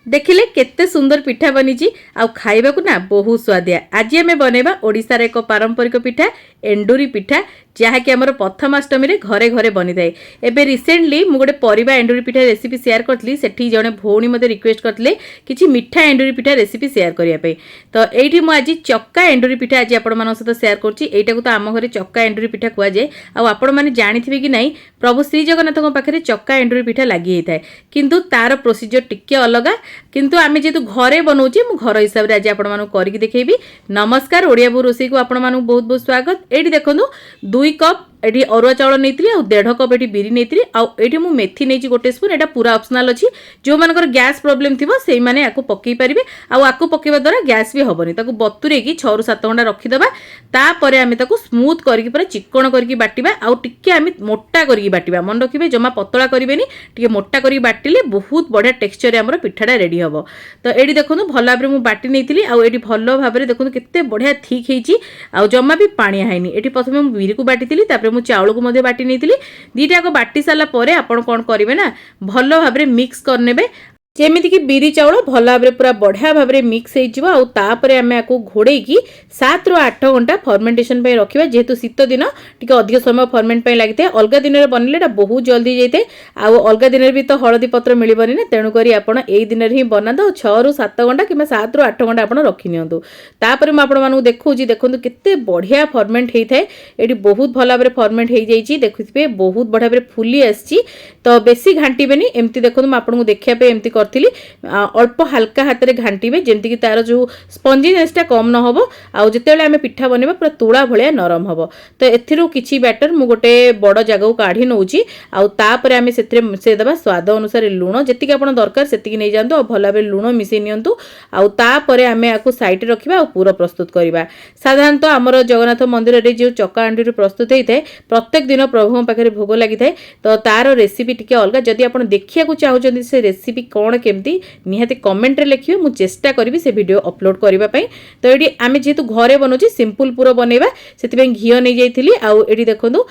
देखिले केते सुंदर पिठा बनी आउ खाइबा को ना बहुत स्वादिया। आज आम बनैबा ओडिशार एक पारंपरिक पिठा एंडुरी पिठा जहाँकि आमर प्रथमाष्टमी रे घरे घरे बनी थाए। एबे रिसेंटली मु गोटे परिबा एंडुरी पिठा रेसिपी शेयर करथली। सेठी जणे भौणी मते रिक्वेस्ट करथले किछि मिठा एंडुरी पिठा रेसिपी शेयर करिया पे। तो एठी मु आज चक्का एंडुरी पिठा आज आपण मानक सहित शेयर करछि। एटा को तो आम घरे चक्का एंडुरी पिठा कुआ जाय। आ आपण माने जानिथिबे कि नाही प्रभु श्री जगन्नाथक पाखरे चक्का एंडुरी पिठा लागि हेइ थाए, किंतु तार प्रोसीजर टिके अलगा। किंतु आमे जेतु घरे बनौछि मु घर हिसाब रे आज आपण मानक करिक देखैबी। नमस्कार, ओडिया बो रोसई को आपण मानक बहुत बहुत स्वागत। एठी देखंतु 2 कप एठी अरुआ चावल नेइतली आ 1.5 कप एठी बिरी नेइतली आ एठी मु मेथी नेइछि गोटे स्पून। एटा पूरा ऑप्शनल अछि। जो मानकर गैस प्रॉब्लम थिबो सेई माने याको पकई परिबे। आ याको पकेबा द्वारा गैस भी होबनी। ताको बतुरे की 6 ରୁ 7 घंटा रखि देबा। तापरे आमे ताको स्मूथ करके पूरा चिकन करके बाटिबा। आ टिके आमे मोटा करके बाटिबा। मन रखिबे जमा पतला करिवेनी, टिके मोटा करके बाटिले बहुत बढ़िया टेक्सचर रे हमर पिठाटा रेडी हबो। तो एठी देखंतु भल भाबरे मु बाटी नेइतली आ एठी भल भाबरे देखंतु केते बढ़िया ठीक हेइछि। आ जमा भी पानी हाइनी। एठी प्रथमे मु बिरी को बाटितली, तापरे मु चावल को मध्ये बाटी नेइतली। दीटा को बाटी साला परे आपण कोन करिवे ना भल भाबरे मिक्स करनेबे। जेमिति कि बिरी चावल भल भाबरे पूरा बढ़िया भाबरे मिक्स हेइ जिवो। आ तापरे आमे आको घोड़े की 7 ରୁ 8 घंटा फर्मेंटेशन पे रखिबा। जेहेतु शीत दिन टिके अधिक समय फर्मेंट पे लागिते। अलगा दिन रे बनले एटा बहुत जल्दी जाइते। आ अलगा दिन रे भी तो हळदी पत्र मिलिबनी ना, तेणु करी आपण एई दिन रे ही बनादो। 6 ରୁ 7 घंटा किबा 7 ରୁ 8 घंटा आपण रखि नियंतु। तापरे म आपण मानु देखौजी, देखंतु केते बढ़िया फर्मेंट हेइ थाए। एटी बहुत भल भाबरे फर्मेंट हेइ जाइछि। देखुथिबे बहुत बढ़िया भाबरे फुली आछि। तो बेसी घांटीबेनी। एम्ति देखंतु म आपनको देखिया पे एम्ति करथिली। अल्प हल्का हाथ रे घांटीबे जेमति कि तार जो स्पंजीनेसटा कम न होबो। आ जेतेबेले आमे पिठा बनेबा पूरा तुळा भलिया नरम होबो। तो एथिरु किछि बैटर मु गोटे बड़ जागा को काढी नउची। आ तापरे आमे सेथरे मिसे देबा स्वाद अनुसार लूण जेतिक आपण दरकार सेतिक नै जानतो। भल भाबरे लूण मिसे नियंतु। आ तापरे आमे आको साइड रे रखिबा। आ पूरा प्रस्तुत करिबा। साधारणतः हमर जगन्नाथ मंदिर रे जो चक्का एंडुरी प्रस्तुत हेइ थाए प्रत्येक दिन प्रभु पाखरे भोग लागि थाए। तो तार रेसिपी टिके अलगा। जदि आपण देखिया को चाहउचंदी से रेसिपी कोन केमती निहाती कमेंट रे लिखियो। मु चेष्टा करिवि से वीडियो अपलोड करिबा पई। तो एडी आमे जेतु घरे बनौची सिंपल पूरा बनेबा सेति पे घियो नै जाइथिली। आ एडी देखंतु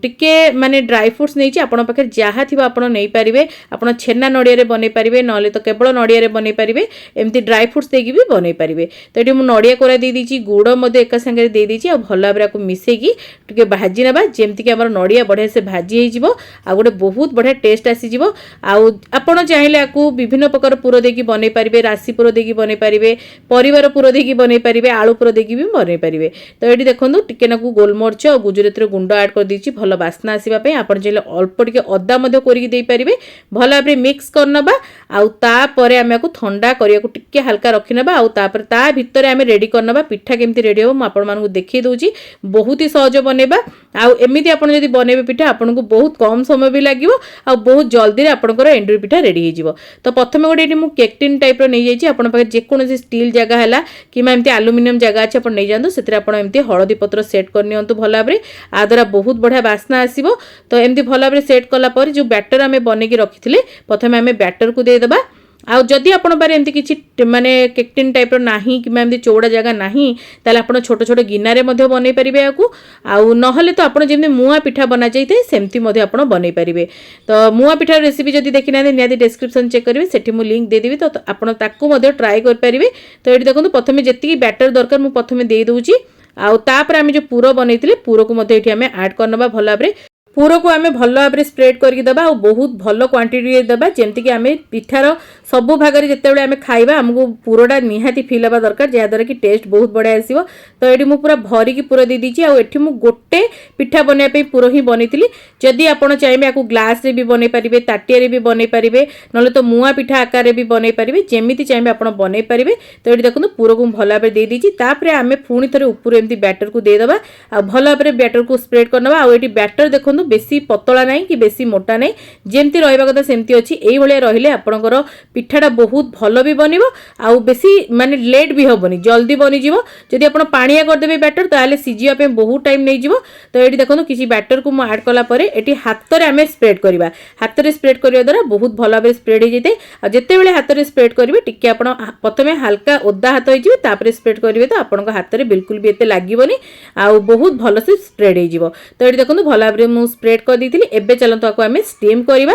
टिके माने ड्राई फ्रूट्स नैची आपण पाखे जहा थिबा आपण नै परिबे। आपण छेना नडिया रे बनै परिबे, नले तो केवल नडिया रे बनै परिबे। एमती ड्राई फ्रूट्स देकी भी बनै परिबे। तो एडी मु नडिया कोरा दे दीची, गुड़ मध्ये एका संगे दे दीची। आ भल्ला बरा को मिसेकी टिके भाजी नेबा जेमति कि हमर नडिया बढ़िया से भाजी हे जिवो। आ गोटे बहुत बढ़िया टेस्ट आसी जिवो। आ आपण चाहिले आकू विभिन्न प्रकार पुरो देकी बनै परिबे। राशि पुरो देकी बनै परिबे, परिवार पुरो देकी बनै परिबे, आलू पुरो देकी भी बनै परिबे। तो एडी देखंतु टिके नाकू गोलमरिच और गुजराती रो गुंड ऐड कर दीची भलो बास्ना आसीबा पे। आपण चाहिले अल्प टिके अदा मध्ये कोरिकी देई परिबे। भलो भाबरे मिक्स करनबा। आ तापरे आमे आकू ठंडा करिया को टिके हल्का रखिनबा। आ तापरे ता भितरे आमे रेडी करनबा। पिठा केमती रेडी हो म आपण मानकू देखि दउची। बहुत ही सहज बनेबा। आ एमिति आपण जदि बनेबे पिठा आपनकू बहुत कम समय भी लागिवो। आ बहुत जल्दी रे आपनकर एंडुरी पिठा रेडी हे जिवो। तो प्रथमे गोटे एटी मु केक टिन टाइप रो नै जाइछि। आपण पाखे जे कोनोसी स्टील जगह हैला किमा एमती एल्युमिनियम जगह अछि आपण नै जांदो। सेतरे आपण एमती हळदी पत्र सेट करनियंतु भल भाबरे। आ द्वारा बहुत बढ़िया बास्ना आसीबो। तो एमती भल भाबरे सेट कला पर जो बैटर आमे बने की रखिथिले प्रथमे आमे बैटर को दे देबा। आ जदि आपण बारे एमती किछि माने केक टिन टाइप रो नाही किमा एमती चौड़ा जगह नाही ताले आपण छोट छोट गिना रे मध्ये बनै परिबे याकू। आ नहले तो आपण जेमती मुआ पिठा बना जाइते सेमती मध्ये आपण बनै परिबे। तो मुआ पिठा रेसिपी जदि देखिना नियादी डिस्क्रिप्शन चेक करिवे, सेठी मु लिंक दे देबी। तो आपण ताकू मध्ये ट्राई कर परिबे। तो एठी देखंतु प्रथमे जेतिकी बैटर दरकार मु प्रथमे दे दउची। आ तापर आमे जो पूरो बनैतिले पूरो को मध्ये एठी आमे ऐड करनबा। भल भाबरे पूरो को आमे भल भाबरे स्प्रेड करके दबा। और बहुत भल क्वांटिटी दबा जेमति कि आमे पिठार सबु भागरे जेतेबेले आमे खाइबा हमकु पूरोडा निहाती फील हबा दरकार, जे द्वारा कि टेस्ट बहुत बढ़िया आसीबो। तो एठी मु पूरा भरी की पूरा दे दीची। आ एठी मु गोटे पिठा बने पे पूरो ही बनेतिली। जदि आपण चाइबे आकू ग्लास रे भी बने परिबे, ताटिया रे भी बने परिबे, नले तो मुआ पिठा आकार रे भी बने परिबे, जेमिति चाइबे आपण बने परिबे। तो एठी देखंतु पूरो को भल भाबरे दे दीची। तापरे आमे पुणी थरे ऊपर एमती बैटर को दे दबा। आ भल भाबरे बैटर को स्प्रेड करनबा। आ एठी बैटर देखंतु बेसी पतला नहीं कि बेसी मोटा नहीं, जेमती रहइबा कथा सेमती अछि। एई भले रहिले आपनकर पिठाटा बहुत भल भी बनिबो। आ बेसी माने लेट भी होबनी, जल्दी बनि जिवो। जदि आपण पानिया कर देबे बैटर ताले सिजिया पे बहुत टाइम नै जिवो। तो एठी देखंतु किछि बैटर को म ऐड कला परे एठी हाथ रे आमे स्प्रेड करिबा। हाथ रे स्प्रेड करिया द्वारा बहुत भल भाबे स्प्रेड हे जेते। आ जेते बेले हाथ रे स्प्रेड करिवे टिके आपण प्रथमे हल्का ओदा हाथ होई जिवे, तापरे स्प्रेड करिवे तो आपनका हाथ रे बिल्कुल भी एते लागिबोनी। आ बहुत भल से स्प्रेड हे जिवो। तो एठी देखंतु भल भाबे मु स्प्रेड कर दिथिली। एबे चलंतु आको आमे स्टीम करिबा।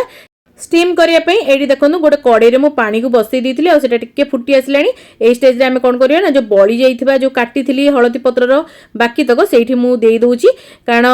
स्टीम करिया पई एडी देखंतु गोटे कड़े रे मु पानी को बसई देइथिली आ सेटा टिके फुटी आसलानी ए स्टेज रे हमें कोन करिया ना जो बळी जाइथिबा जो काटिथिली हळदी पत्र रो बाकी तक सेठी मु देई दोउची कारण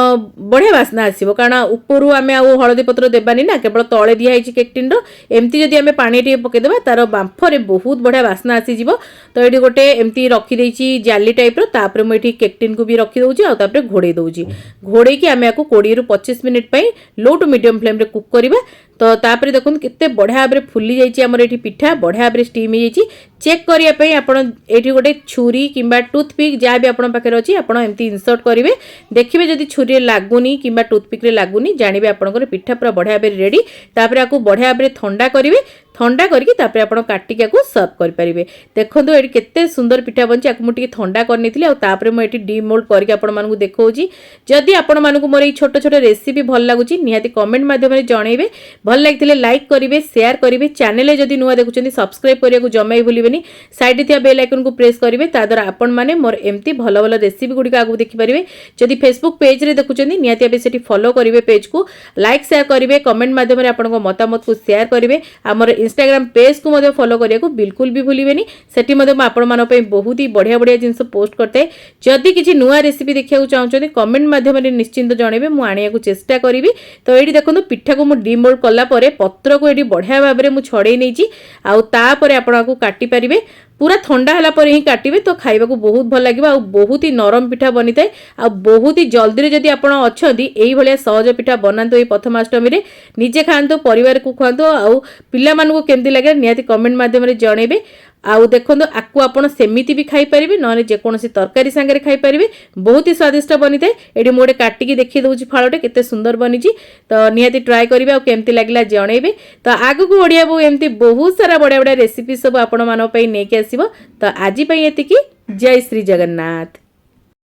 बढ़िया बास्ना आसीबो कारण ऊपरु हमें आ हळदी पत्र देबानी ना केवल तळे दिया हिची केक टिन रो एमती जदी हमें पानी टे पके देबा तार बांफ रे बहुत बढ़िया बास्ना आसी जिवो तो एडी गोटे एमती रखी देइची जाली टाइप रो तापर मु एठी केक टिन को भी रखी दोउची आ तापर घोड़े दोउची घोड़े की हमें आको 20 रु 25 मिनिट पई लो टू मीडियम फ्लेम रे कुक करबा तो तापर देखुन केते बढ़िया भाबरे फुली जाइची हमर एठी पिठा बढ़िया भाबरे स्टीम हो जाइची चेक करिया पई आपण एठी गोटे छुरी किंबा टूथपिक जा भी आपण पाखे अछि आपण एमती इंसर्ट करिवे देखिबे जदी छुरी लाଗୁनी किंबा टूथपिक रे लाଗୁनी जानिबे आपनकर पिठा पूरा बढ़िया भाबरे रेडी तापर आकु बढ़िया भाबरे ठंडा करिवे ठंडा करके तापर आपण काटिके आकु सर्व करि परिबे देखंतु एठी केते सुंदर पिठा बनची आकु मुटी ठंडा करनिथिले आ तापर म एठी डीमोल्ड करके आपण मानकु देखौची जदी आपण मानकु मोर ए छोट छोट रेसिपी भल लागुची निहाती कमेंट माध्यम रे जणैबे भल लागिथिले लाइक करिवे शेयर करिवे चैनल जदी नुवा देखुचंदी सब्सक्राइब करिया को जमाई भूलिबेनी साइड थिया बेल आइकन को प्रेस करिवे ता द्वारा आपण माने मोर एम्ति भल भल रेसिपी गुडी का आगु देखि परिवे जदी फेसबुक पेज रे देखुचंदी निहाती बे सेठी फॉलो करिवे पेज को लाइक शेयर करिवे कमेंट माध्यम रे आपण को मतामत को शेयर करिवे हमर इंस्टाग्राम पेज को मधे फॉलो करिया को बिल्कुल भी भूलिबेनी सेठी मधे म आपण मानो पे बहुत ही बढ़िया बढ़िया जिंस पोस्ट करते जदी किछि नुवा रेसिपी देखिया को चाहउचंदी कमेंट माध्यम रे निश्चिंत जणेबे मु आनिया को चेष्टा करिवि तो एडी देखंतु पिठा को मु डीमोल्ड कला परे पत्र को एडी बढ़िया भाबरे मु छड़ेई नैची आ तापरे आपण को काटी परिवे पूरा ठंडा हला पर ही काटिबे तो खाइबा को बहुत भल लागिबा आ बहुत ही नरम पिठा बनिताय आ बहुत ही जल्दी रे जदी आपण अछंदी एई भलिया सहज पिठा बनांतो ए प्रथमाष्टमी रे निजे खांतो परिवार को खुआंतो आ पिल्ला मानु को केमती लागे निहाती कमेंट माध्यम रे जणेबे आउ देखो आपको आपण सेमिति भी खाई परिबे नने जे कोनोसी तरकारी संगे खाई परिबे बहुत ही स्वादिष्ट बनिते एडी मोडे काटिकी देखि दउची फाळोटे केते सुंदर बनिची तो निहाती ट्राई करिवे आ केमती लागला जणेबे तो आगु को ओडिया बो एमती बहुत सारा बडा बडा रेसिपी सब आपण मानो पई नेके आसीबो तो आजि पई एतिकी जय श्री जगन्नाथ।